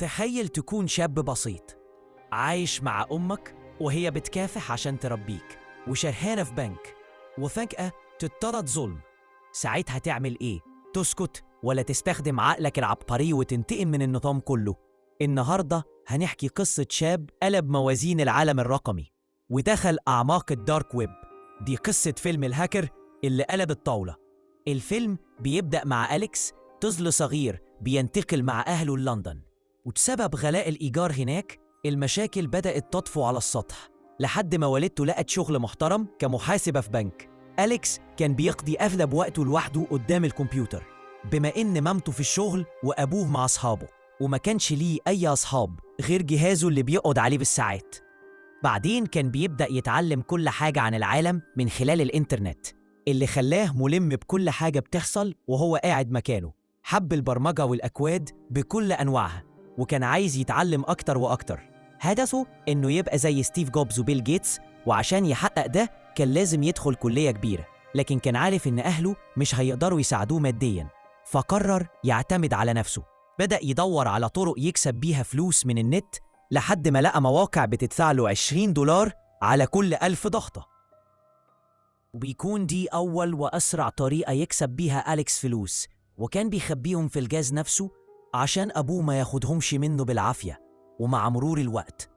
تخيل تكون شاب بسيط عايش مع أمك وهي بتكافح عشان تربيك وشرهانة في بنك، وفجأة تضطرد ظلم. ساعتها تعمل إيه؟ تسكت ولا تستخدم عقلك العبقري وتنتقم من النظام كله؟ النهاردة هنحكي قصة شاب قلب موازين العالم الرقمي ودخل أعماق الدارك ويب. دي قصة فيلم الهاكر اللي قلب الطاولة. الفيلم بيبدأ مع أليكس، طفل صغير بينتقل مع أهله لندن، وبسبب غلاء الإيجار هناك المشاكل بدأت تطفو على السطح لحد ما والدته لقت شغل محترم كمحاسبة في بنك. أليكس كان بيقضي أغلب وقته لوحده قدام الكمبيوتر بما إن مامته في الشغل وأبوه مع أصحابه، وما كانش ليه أي أصحاب غير جهازه اللي بيقعد عليه بالساعات. بعدين كان بيبدأ يتعلم كل حاجة عن العالم من خلال الإنترنت، اللي خلاه ملم بكل حاجة بتحصل وهو قاعد مكانه. حب البرمجة والأكواد بكل أنواعها وكان عايز يتعلم أكتر وأكتر. هدفه إنه يبقى زي ستيف جوبز وبيل جيتس، وعشان يحقق ده كان لازم يدخل كلية كبيرة، لكن كان عارف إن أهله مش هيقدروا يساعدوه مادياً، فقرر يعتمد على نفسه. بدأ يدور على طرق يكسب بيها فلوس من النت لحد ما لقى مواقع بتدفع له $20 على كل 1000 ضغطة، وبيكون دي أول وأسرع طريقة يكسب بيها أليكس فلوس، وكان بيخبيهم في الجهاز نفسه عشان أبوه ما ياخدهمش منه بالعافية. ومع مرور الوقت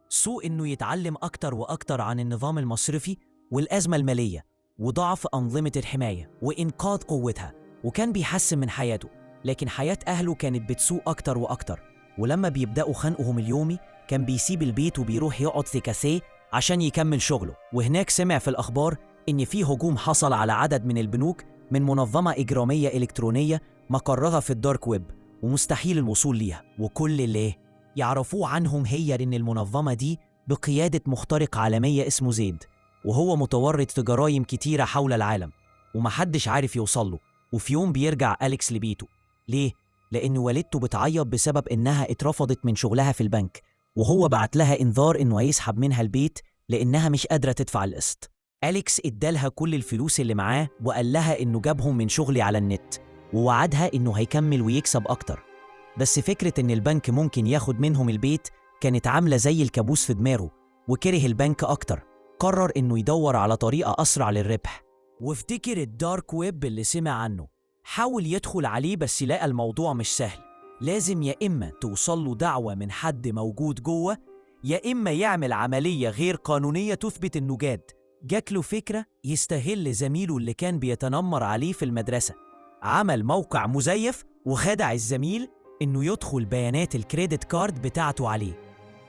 سوء إنه يتعلم أكتر وأكتر عن النظام المصرفي والأزمة المالية وضعف أنظمة الحماية وإنقاذ قوتها، وكان بيحسن من حياته، لكن حياة أهله كانت بتسوء أكتر وأكتر. ولما بيبدأوا خنقهم اليومي كان بيسيب البيت وبيروح يقعد في كافيه عشان يكمل شغله. وهناك سمع في الأخبار إن في هجوم حصل على عدد من البنوك من منظمة إجرامية إلكترونية مقرها في الدارك ويب ومستحيل الوصول ليها، وكل اللي يعرفوه عنهم هي إن المنظمة دي بقيادة مخترق عالمية اسمه زيد، وهو متورط في جرائم كتيرة حول العالم ومحدش عارف يوصله. وفي يوم بيرجع أليكس لبيته. ليه؟ لأن والدته بتعيط بسبب إنها اترفضت من شغلها في البنك، وهو بعت لها إنذار إنه هيسحب منها البيت لأنها مش قادرة تدفع القسط. أليكس ادالها كل الفلوس اللي معاه وقال لها إنه جابهم من شغلي على النت، ووعدها إنه هيكمل ويكسب أكتر. بس فكرة إن البنك ممكن ياخد منهم البيت كانت عاملة زي الكابوس في دماغه، وكره البنك أكتر. قرر إنه يدور على طريقة أسرع للربح، وافتكر الدارك ويب اللي سمع عنه. حاول يدخل عليه بس لقى الموضوع مش سهل، لازم يا إما توصل له دعوة من حد موجود جوه، يا إما يعمل عملية غير قانونية تثبت إنه جاد. جات له فكرة يستهل زميله اللي كان بيتنمر عليه في المدرسة. عمل موقع مزيف وخدع الزميل إنه يدخل بيانات الكريدت كارد بتاعته عليه،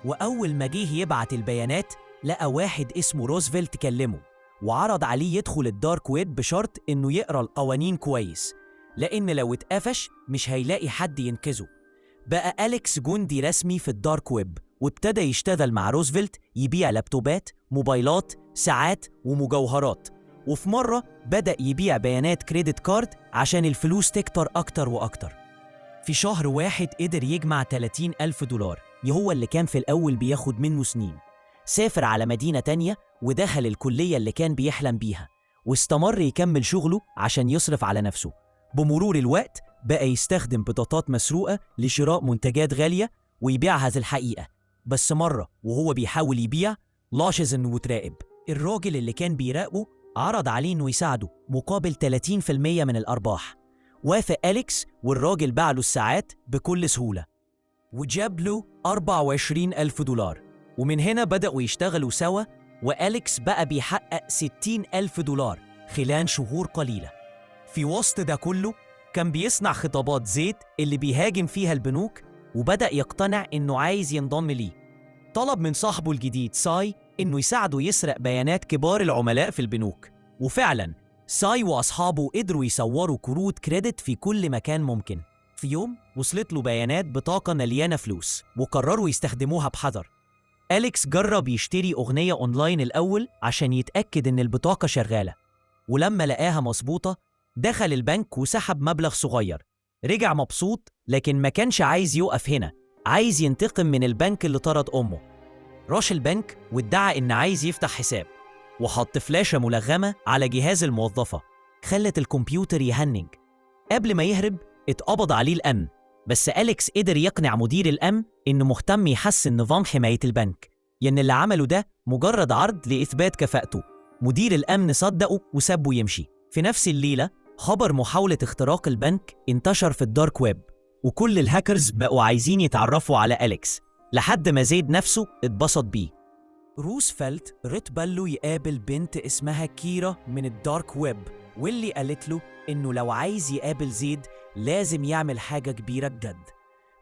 وأول ما جه يبعت البيانات لقى واحد اسمه روزفلت كلمه وعرض عليه يدخل الدارك ويب بشرط إنه يقرأ القوانين كويس، لأن لو اتقفش مش هيلاقي حد ينقذه. بقى أليكس جندي رسمي في الدارك ويب، وابتدى يشتغل مع روزفلت يبيع لابتوبات، موبايلات، ساعات ومجوهرات. وفي مرة بدأ يبيع بيانات كريدت كارد عشان الفلوس تكتر أكتر وأكتر. في شهر واحد قدر يجمع $30,000، هو اللي كان في الأول بياخد منه سنين. سافر على مدينة تانية ودخل الكلية اللي كان بيحلم بيها، واستمر يكمل شغله عشان يصرف على نفسه. بمرور الوقت بقى يستخدم بطاقات مسروقة لشراء منتجات غالية ويبيعها زي الحقيقة. بس مرة وهو بيحاول يبيع لاحظ إنه متراقب. الراجل اللي كان بيراقبه عرض عليه إنه يساعده مقابل 30% من الأرباح. وافق أليكس والراجل باع له الساعات بكل سهولة وجاب له $24,000، ومن هنا بدأوا يشتغلوا سوا، وأليكس بقى بيحقق $60,000 خلال شهور قليلة. في وسط ده كله كان بيصنع خطابات زيت اللي بيهاجم فيها البنوك، وبدأ يقتنع إنه عايز ينضم ليه. طلب من صاحبه الجديد ساي إنه يساعده يسرق بيانات كبار العملاء في البنوك، وفعلاً ساي وأصحابه قدروا يصوروا كروت كريدت في كل مكان ممكن. في يوم وصلت له بيانات بطاقة مليانة فلوس وقرروا يستخدموها بحذر. أليكس جرب يشتري أغنية أونلاين الأول عشان يتأكد إن البطاقة شغالة، ولما لقاها مظبوطة دخل البنك وسحب مبلغ صغير. رجع مبسوط، لكن ما كانش عايز يوقف هنا، عايز ينتقم من البنك اللي طرد أمه. راح البنك وادعى إن عايز يفتح حساب، وحط فلاشة ملغمة على جهاز الموظفة خلت الكمبيوتر يهنج. قبل ما يهرب اتقبض عليه الأمن، بس أليكس قدر يقنع مدير الأمن إنه مهتم يحسن نظام حماية البنك، يعني اللي عمله ده مجرد عرض لإثبات كفاءته. مدير الأمن صدقه وسابه يمشي. في نفس الليلة خبر محاولة اختراق البنك انتشر في الدارك ويب، وكل الهاكرز بقوا عايزين يتعرفوا على أليكس، لحد ما زيد نفسه اتبسط بيه. روزفلت رتب له يقابل بنت اسمها كيرا من الدارك ويب، واللي قالت له إنه لو عايز يقابل زيد لازم يعمل حاجة كبيرة بجد.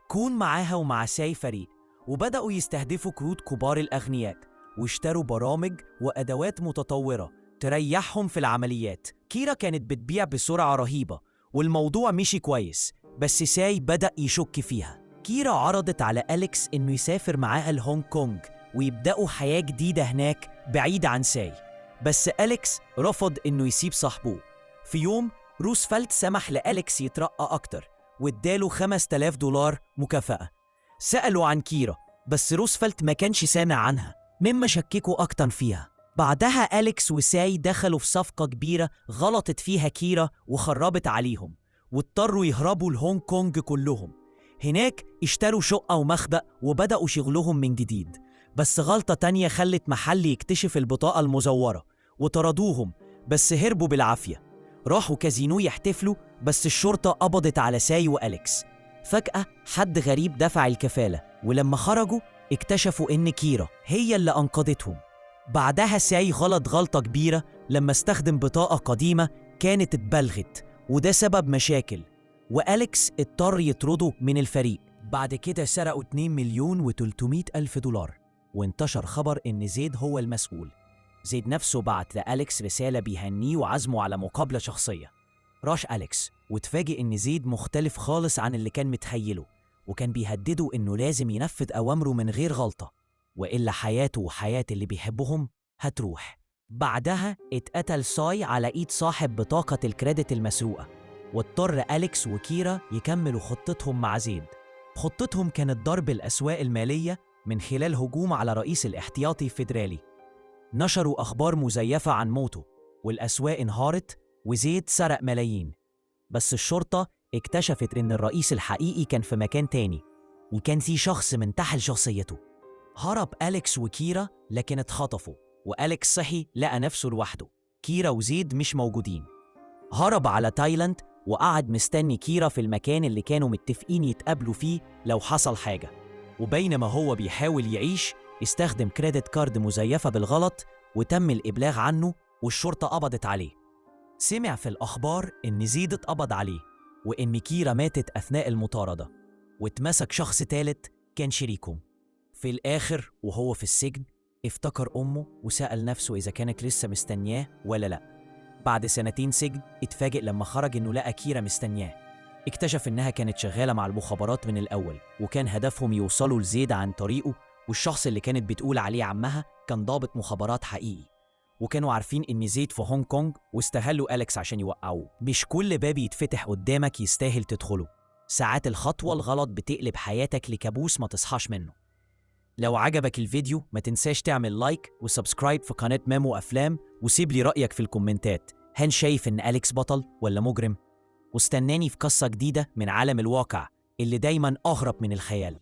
كون معاها ومع ساي فريق، وبدأوا يستهدفوا كروت كبار الأغنياء، واشتروا برامج وأدوات متطورة تريحهم في العمليات. كيرا كانت بتبيع بسرعة رهيبة والموضوع مشي كويس، بس ساي بدأ يشك فيها. كيرا عرضت على أليكس إنه يسافر معاها لهونج كونج ويبدأوا حياة جديدة هناك بعيد عن ساي، بس أليكس رفض إنه يسيب صاحبه. في يوم روزفلت سمح لأليكس يترقى أكتر واداله $5000 مكافأة. سألوا عن كيرا، بس روزفلت ما كانش سامع عنها، مما شككوا أكتر فيها. بعدها أليكس وساي دخلوا في صفقة كبيرة غلطت فيها كيرا وخربت عليهم، واضطروا يهربوا لهونج كونج كلهم. هناك اشتروا شقة ومخبأ وبدأوا شغلهم من جديد، بس غلطة تانية خلت محل يكتشف البطاقة المزورة وطردوهم، بس هربوا بالعافية. راحوا كازينو يحتفلوا، بس الشرطة قبضت على ساي وأليكس. فجأة حد غريب دفع الكفالة، ولما خرجوا اكتشفوا إن كيرا هي اللي أنقذتهم. بعدها ساي غلط غلطة كبيرة لما استخدم بطاقة قديمة كانت اتبلغت، وده سبب مشاكل، وأليكس اضطر يطرده من الفريق. بعد كده سرقوا $2,300,000 وانتشر خبر إن زيد هو المسؤول. زيد نفسه بعت لأليكس رسالة بيهنيه وعزمه على مقابلة شخصية. راش أليكس واتفاجئ إن زيد مختلف خالص عن اللي كان متخيله، وكان بيهدده إنه لازم ينفذ أوامره من غير غلطة، وإلا حياته وحياة اللي بيحبهم هتروح. بعدها اتقتل ساي على إيد صاحب بطاقة الكريدت المسروقة، واضطر أليكس وكيرا يكملوا خطتهم مع زيد. خطتهم كانت ضرب الأسواق المالية من خلال هجوم على رئيس الاحتياطي الفيدرالي. نشروا أخبار مزيفة عن موته، والأسواق انهارت وزيد سرق ملايين. بس الشرطة اكتشفت إن الرئيس الحقيقي كان في مكان تاني، وكان في شخص منتحل شخصيته. هرب أليكس وكيرا لكن اتخطفوا، وأليكس صحي لقى نفسه لوحده. كيرا وزيد مش موجودين. هرب على تايلاند وقعد مستني كيرا في المكان اللي كانوا متفقين يتقابلوا فيه لو حصل حاجة. وبينما هو بيحاول يعيش استخدم كريدت كارد مزيفة بالغلط، وتم الإبلاغ عنه والشرطة قبضت عليه. سمع في الأخبار إن زيد اتقبض عليه، وإن كيرا ماتت أثناء المطاردة، واتمسك شخص تالت كان شريكهم. في الآخر وهو في السجن افتكر أمه وسأل نفسه إذا كانت لسه مستنياه ولا لأ. بعد 2 سنين سجن اتفاجئ لما خرج إنه لقى كيرا مستنياه. اكتشف إنها كانت شغالة مع المخابرات من الأول، وكان هدفهم يوصلوا لزيد عن طريقه، والشخص اللي كانت بتقول عليه عمها كان ضابط مخابرات حقيقي. وكانوا عارفين إن زيد في هونج كونج واستهلوا أليكس عشان يوقعوه. مش كل باب يتفتح قدامك يستاهل تدخله، ساعات الخطوة الغلط بتقلب حياتك لكابوس ما تصحاش منه. لو عجبك الفيديو ما تنساش تعمل لايك وسبسكرايب في قناة ميمو أفلام، وسيب لي رأيك في الكومنتات. هل شايف إن أليكس بطل ولا مجرم؟ واستناني في قصة جديدة من عالم الواقع اللي دايماً أغرب من الخيال.